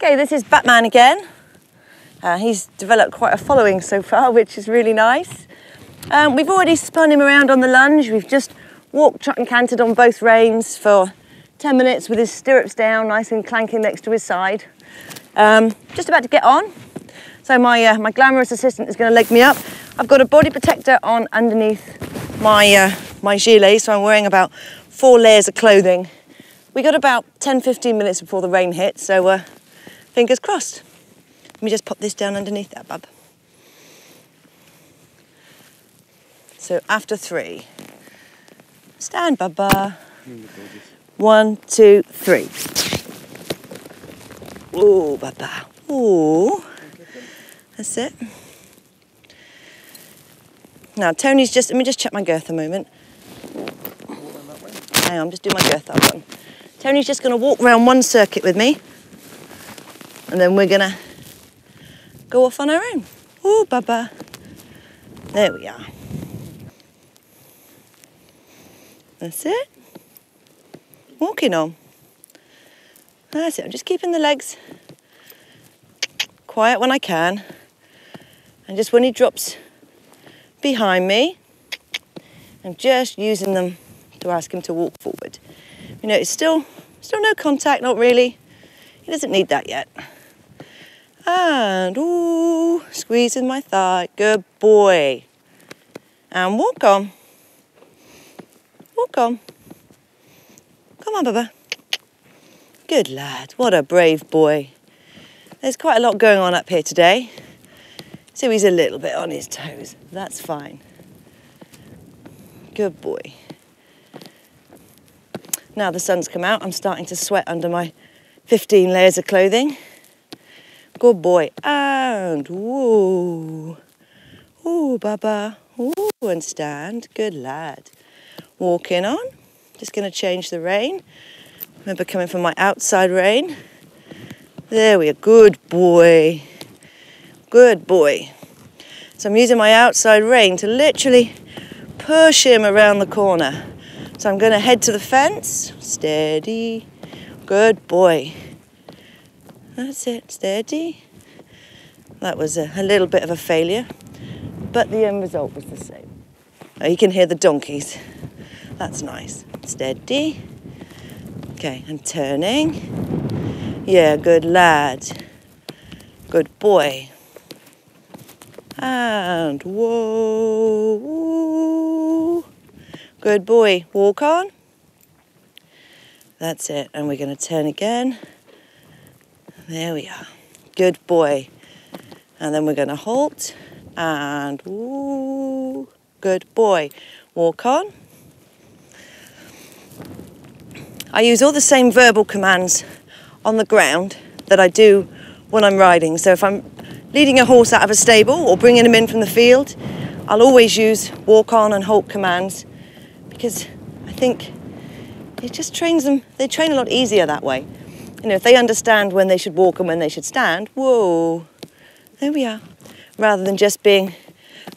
Okay, this is Batman again. He's developed quite a following so far, which is really nice. We've already spun him around on the lunge. We've just walked, trot and cantered on both reins for 10 minutes with his stirrups down, nice and clanking next to his side. Just about to get on. So my glamorous assistant is going to leg me up. I've got a body protector on underneath my gilet, so I'm wearing about 4 layers of clothing. We got about 10-15 minutes before the rain hits, so fingers crossed. Let me just pop this down underneath that, bub. So after 3. Stand, Bubba. 1, 2, 3. Ooh, Bubba. Ooh. That's it. Now, Tony's just, let me just check my girth a moment. Hang on, I'm just doing my girth that one. Tony's just going to walk around one circuit with me. And then we're going to go off on our own. Ooh, Bubba. There we are. That's it. Walking on. That's it. I'm just keeping the legs quiet when I can. And just when he drops behind me, I'm just using them to ask him to walk forward. You know, it's still no contact, not really. He doesn't need that yet. And, ooh, squeezing my thigh. Good boy. And walk on. Walk on. Come on, Bubba. Good lad. What a brave boy. There's quite a lot going on up here today. So he's a little bit on his toes. That's fine. Good boy. Now the sun's come out, I'm starting to sweat under my 15 layers of clothing. Good boy. And woo. Ooh, Bubba. Ooh, and stand. Good lad. Walking on. Just going to change the rein. Remember coming from my outside rein. There we are. Good boy. Good boy. So I'm using my outside rein to literally push him around the corner. So I'm going to head to the fence. Steady. Good boy. That's it. Steady. That was a little bit of a failure, but the end result was the same. Oh, you can hear the donkeys. That's nice. Steady. Okay, and turning. Yeah, good lad. Good boy. And whoa. Woo. Good boy. Walk on. That's it. And we're going to turn again. There we are. Good boy. And then we're going to halt. And woo. Good boy. Walk on. I use all the same verbal commands on the ground that I do when I'm riding. So if I'm leading a horse out of a stable or bringing him in from the field, I'll always use walk on and halt commands, because I think it just trains them. They train a lot easier that way. You know, if they understand when they should walk and when they should stand, whoa, there we are. Rather than just being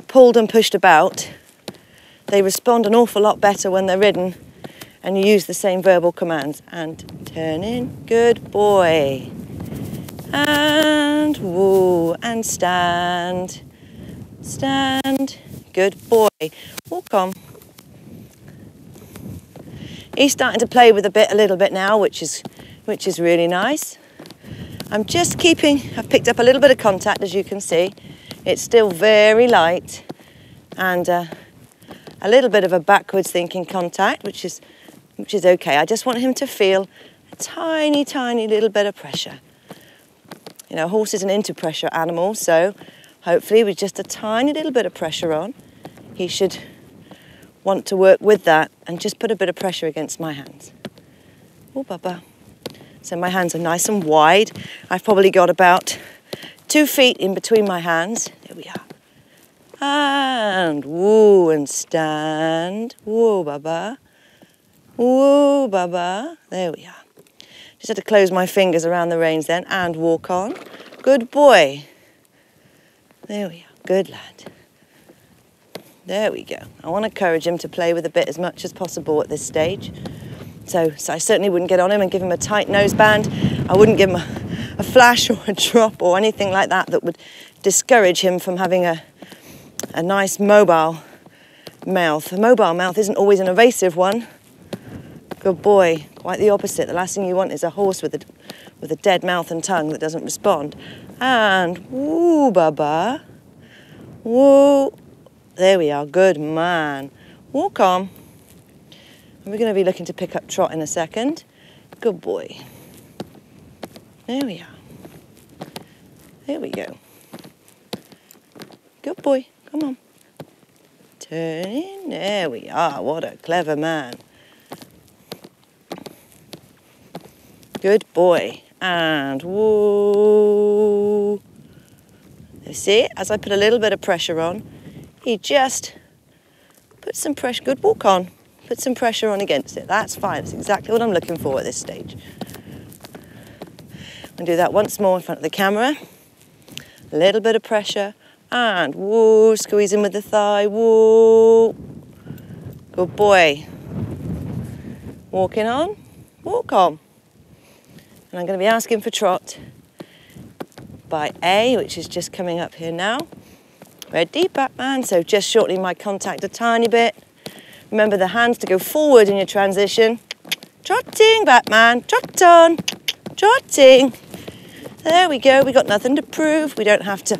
pulled and pushed about, they respond an awful lot better when they're ridden and you use the same verbal commands. And turn in, good boy. And woo, and stand. Stand, good boy. Walk on. He's starting to play with a little bit now, which is really nice. I'm just I've picked up a little bit of contact, as you can see. It's still very light, and a little bit of a backwards thinking contact, which is okay. I just want him to feel a tiny, tiny little bit of pressure. You know, a horse is an into-pressure animal, so hopefully with just a tiny little bit of pressure on, he should want to work with that and just put a bit of pressure against my hands. Oh, Bubba. So my hands are nice and wide. I've probably got about 2 feet in between my hands. There we are. And woo, and stand. Woo, Bubba. Woo, Bubba. There we are. Just had to close my fingers around the reins then and walk on. Good boy. There we are. Good lad. There we go. I want to encourage him to play with a bit as much as possible at this stage. So I certainly wouldn't get on him and give him a tight noseband. I wouldn't give him a flash or a drop or anything like that that would discourage him from having a nice mobile mouth. A mobile mouth isn't always an evasive one. Good boy. Quite the opposite. The last thing you want is a horse with a dead mouth and tongue that doesn't respond. And woo, Baba. Woo. There we are. Good man. Walk on. And we're going to be looking to pick up trot in a second. Good boy. There we are. There we go. Good boy. Come on. Turn in. There we are. What a clever man. Good boy. And woo. You see, as I put a little bit of pressure on, he just put some pressure. Good, walk on. Put some pressure on against it. That's fine. That's exactly what I'm looking for at this stage. And do that once more in front of the camera. A little bit of pressure. And woo, squeeze in with the thigh. Woo. Good boy. Walking on. Walk on. And I'm going to be asking for trot by A, which is just coming up here now. Ready, Batman. So just shortening my contact a tiny bit. Remember the hands to go forward in your transition. Trotting, Batman. Trot on. Trotting. There we go. We got nothing to prove. We don't have to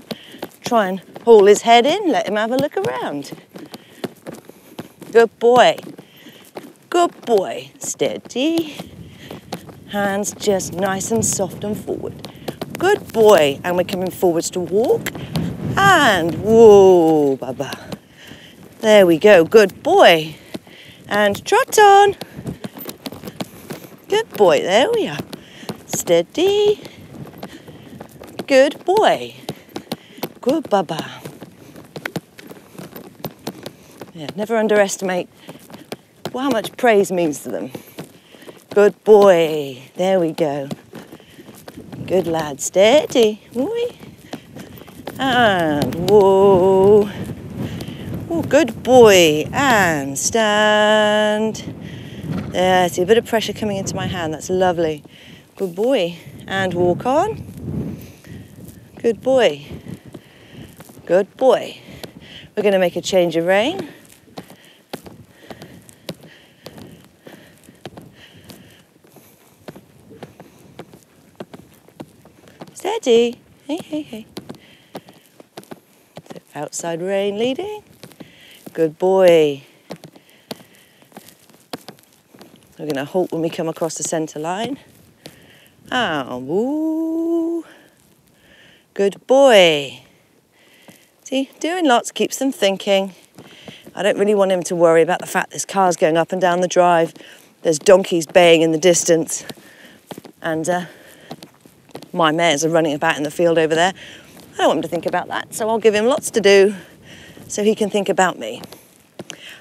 try and haul his head in. Let him have a look around. Good boy. Good boy. Steady. Hands just nice and soft and forward. Good boy. And we're coming forwards to walk. And whoa, Baba. There we go. Good boy. And trot on. Good boy. There we are. Steady. Good boy. Good Baba. Yeah, never underestimate how much praise means to them. Good boy. There we go. Good lad. Steady. Whee. And whoa. Oh, good boy. And stand. There, see a bit of pressure coming into my hand. That's lovely. Good boy. And walk on. Good boy. Good boy. We're going to make a change of rein. Steady. Hey, hey, hey. So outside rein leading. Good boy. We're going to halt when we come across the centre line. Ah, woo. Good boy. See, doing lots keeps them thinking. I don't really want him to worry about the fact there's cars going up and down the drive. There's donkeys baying in the distance. And my mares are running about in the field over there. I don't want him to think about that, so I'll give him lots to do so he can think about me.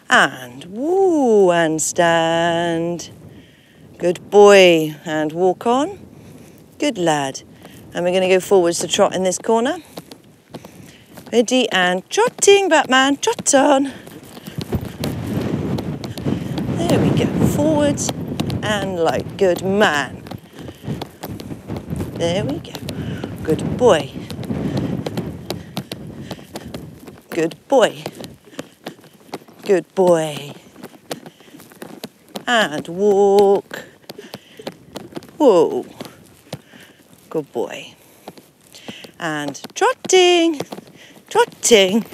And woo, and stand. Good boy. And walk on. Good lad. And we're going to go forwards to trot in this corner. Ready, and trotting, Batman. Trot on. There we go. Forwards and light. Good man. There we go. Good boy. Good boy. Good boy. And walk. Whoa. Good boy. And trotting. Trotting.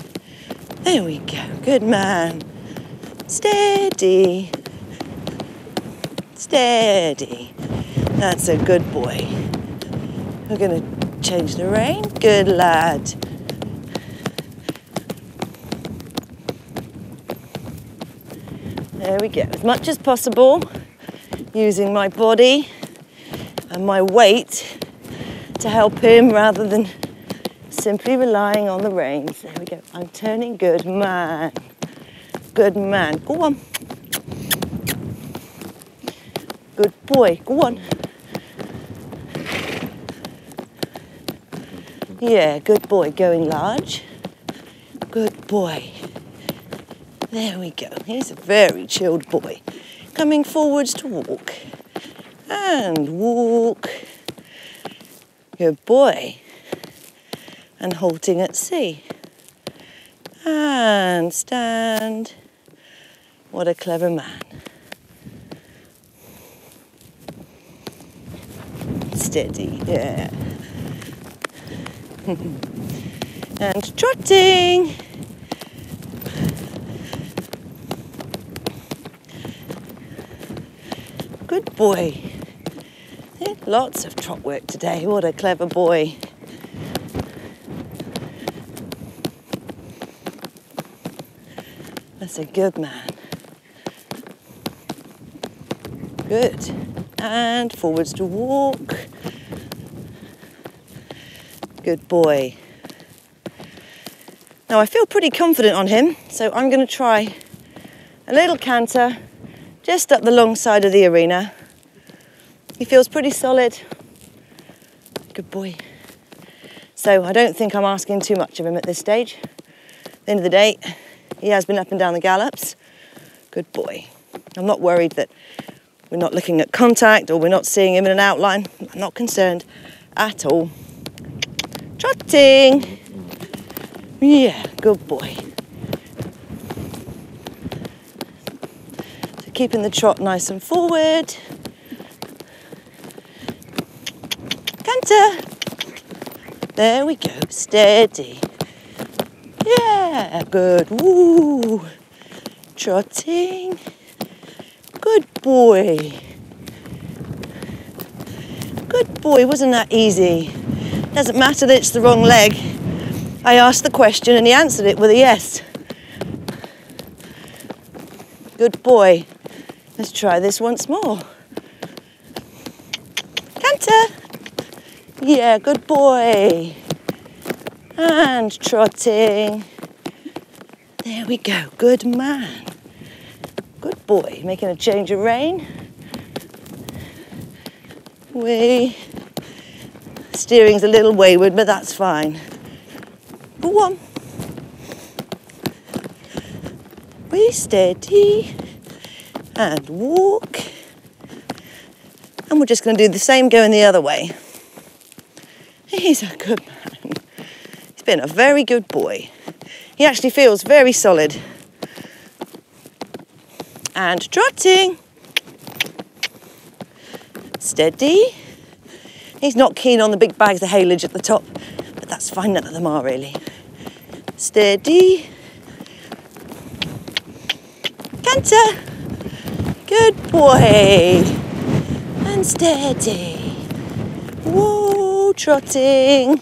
There we go. Good man. Steady. Steady. That's a good boy. We're going to change the rein. Good lad. There we go. As much as possible, using my body and my weight to help him rather than simply relying on the reins. There we go. I'm turning. Good man. Good man. Go on. Good boy. Go on. Yeah, good boy. Going large. Good boy. There we go. He's a very chilled boy. Coming forwards to walk. And walk. Good boy. And halting at C. And stand. What a clever man. Steady, yeah. And trotting. Good boy. Yeah, lots of trot work today. What a clever boy. That's a good man. Good. And forwards to walk. Good boy. Now I feel pretty confident on him, so I'm going to try a little canter just up the long side of the arena. He feels pretty solid. Good boy. So I don't think I'm asking too much of him at this stage. At the end of the day, he has been up and down the gallops. Good boy. I'm not worried that we're not looking at contact or we're not seeing him in an outline. I'm not concerned at all. Trotting. Yeah, good boy. So keeping the trot nice and forward. Canter. There we go, steady. Yeah, good. Woo. Trotting. Good boy. Good boy, wasn't that easy? Doesn't matter that it's the wrong leg. I asked the question and he answered it with a yes. Good boy. Let's try this once more. Canter. Yeah, good boy. And trotting. There we go, good man. Good boy, making a change of rein. Steering's a little wayward, but that's fine. Go on. Steady. And walk. And we're just going to do the same going the other way. He's a good man. He's been a very good boy. He actually feels very solid. And trotting. Steady. He's not keen on the big bags of haylage at the top, but that's fine, none of them are really. Steady. Canter. Good boy. And steady. Whoa, trotting.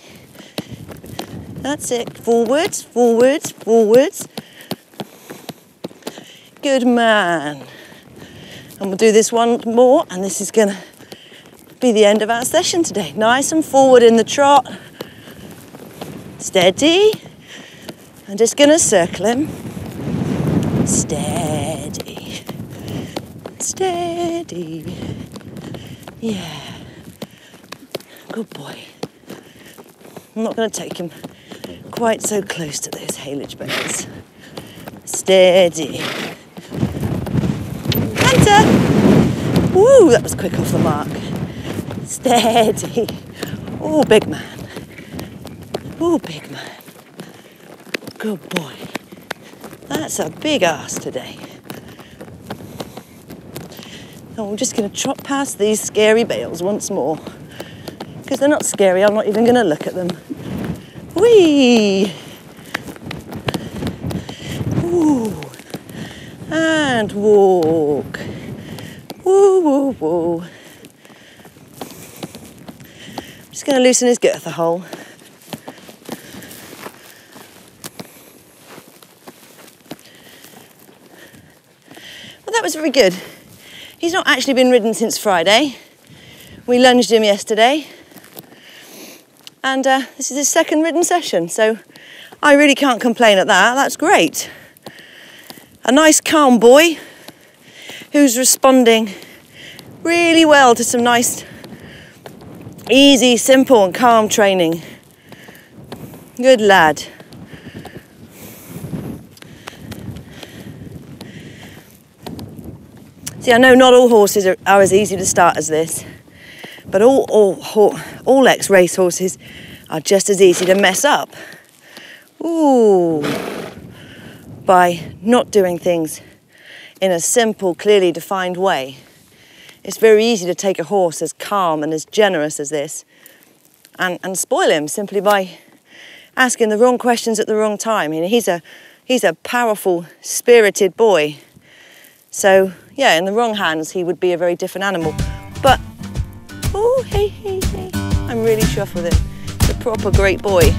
That's it. Forwards, forwards, forwards. Good man. And we'll do this one more, and this is going to be the end of our session today. Nice and forward in the trot. Steady. I'm just going to circle him. Steady. Steady. Yeah. Good boy. I'm not going to take him quite so close to those haylage beds. Steady. Canter. Woo, that was quick off the mark. Steady. Oh, big man. Oh, big man. Good boy. That's a big ass today. And we're just going to trot past these scary bales once more. Because they're not scary, I'm not even going to look at them. Whee! Ooh. And walk. Woo, woo, woo. I'm just going to loosen his girth a hole. Well, that was very good. He's not actually been ridden since Friday. We lunged him yesterday. And this is his second ridden session, so I really can't complain at that. That's great. A nice calm boy who's responding really well to some nice, easy, simple and calm training. Good lad. See, I know not all horses are as easy to start as this, But all ex-race horses are just as easy to mess up. Ooh, by not doing things in a simple, clearly defined way. It's very easy to take a horse as calm and as generous as this and spoil him simply by asking the wrong questions at the wrong time. You know, he's a powerful, spirited boy. So, yeah, in the wrong hands, he would be a very different animal. But, oh, hey, I'm really chuffed with him. He's a proper great boy.